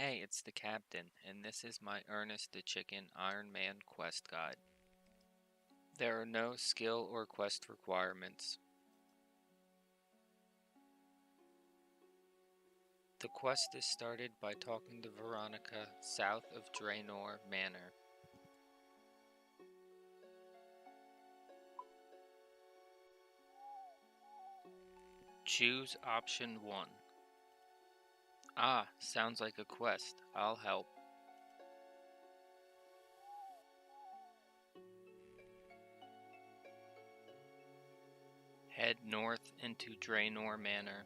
Hey, it's the Captain, and this is my Ernest the Chicken Ironman quest guide. There are no skill or quest requirements. The quest is started by talking to Veronica south of Draenor Manor. Choose option 1. Ah, sounds like a quest. I'll help. Head north into Draenor Manor.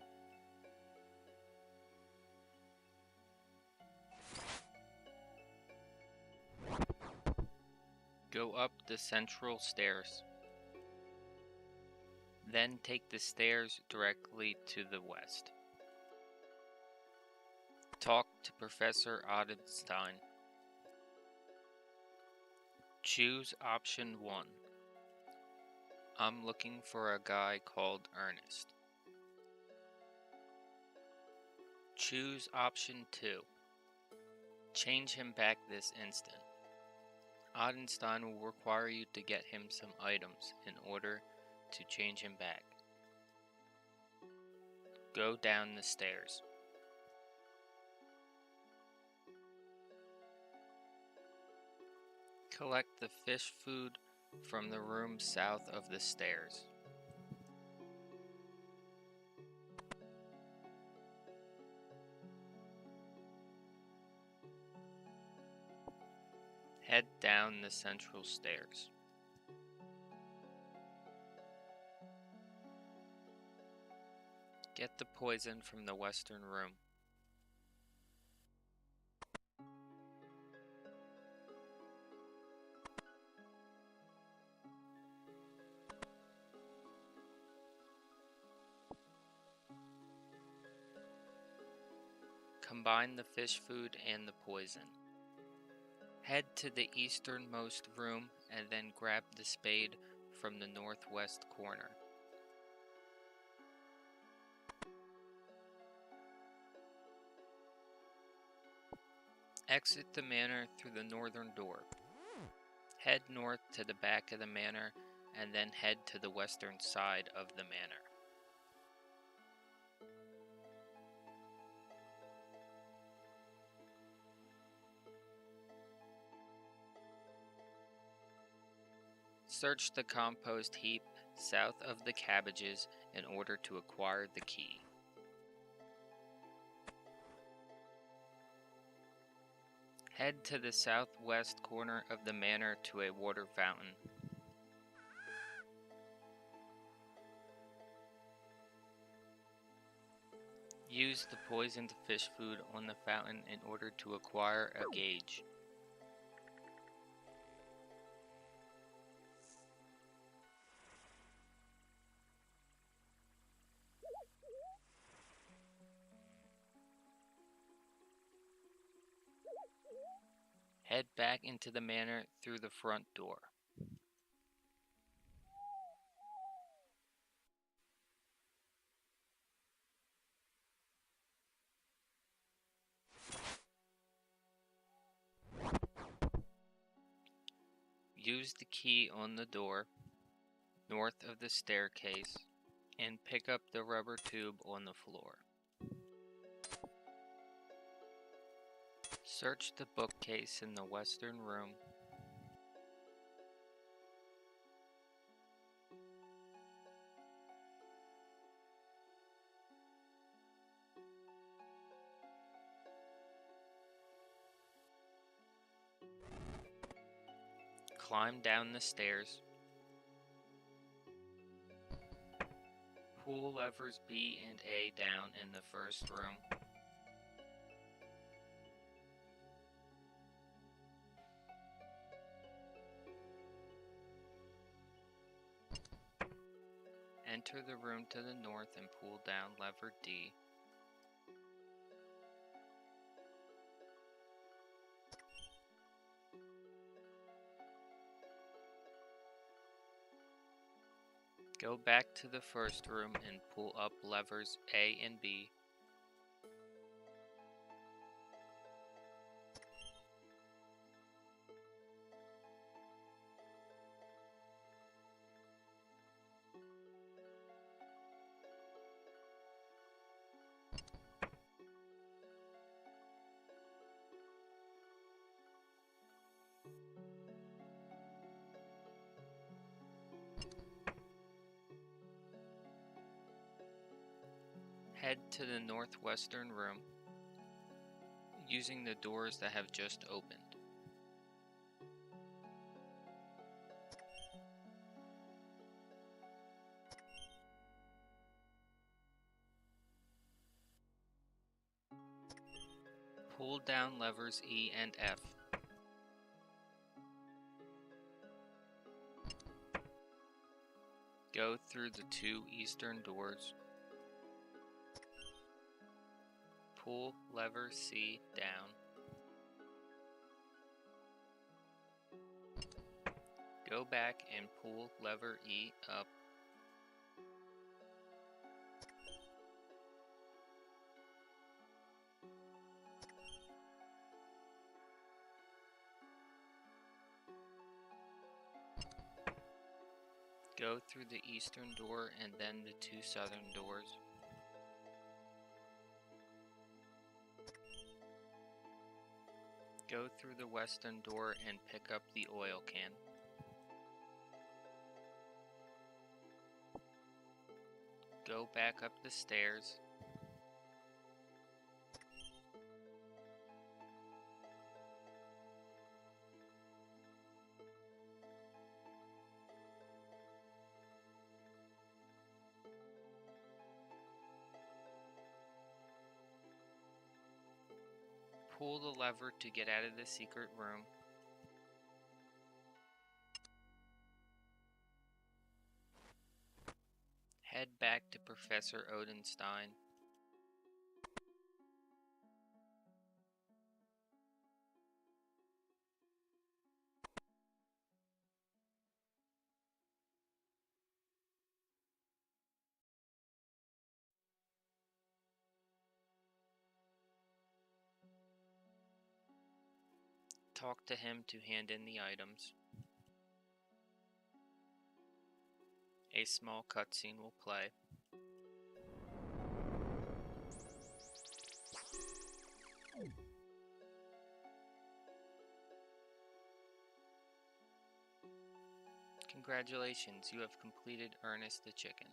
Go up the central stairs. Then take the stairs directly to the west. Talk to Professor Odenstein. Choose option 1. I'm looking for a guy called Ernest. Choose option 2. Change him back this instant. Odenstein will require you to get him some items in order to change him back. Go down the stairs. Collect the fish food from the room south of the stairs. Head down the central stairs. Get the poison from the western room. Combine the fish food and the poison. Head to the easternmost room and then grab the spade from the northwest corner. Exit the manor through the northern door. Head north to the back of the manor and then head to the western side of the manor. Search the compost heap south of the cabbages in order to acquire the key. Head to the southwest corner of the manor to a water fountain. Use the poisoned fish food on the fountain in order to acquire a gauge. Head back into the manor through the front door. Use the key on the door, north of the staircase, and pick up the rubber tube on the floor. Search the bookcase in the western room. Climb down the stairs. Pull levers B and A down in the first room. Enter the room to the north and pull down lever D. Go back to the first room and pull up levers A and B. Head to the northwestern room, using the doors that have just opened. Pull down levers E and F. Go through the two eastern doors. Pull lever C down. Go back and pull lever E up. Go through the eastern door and then the two southern doors. Go through the western door and pick up the oil can. Go back up the stairs. Pull the lever to get out of the secret room. Head back to Professor Odenstein. Talk to him to hand in the items. A small cutscene will play. Congratulations, you have completed Ernest the Chicken.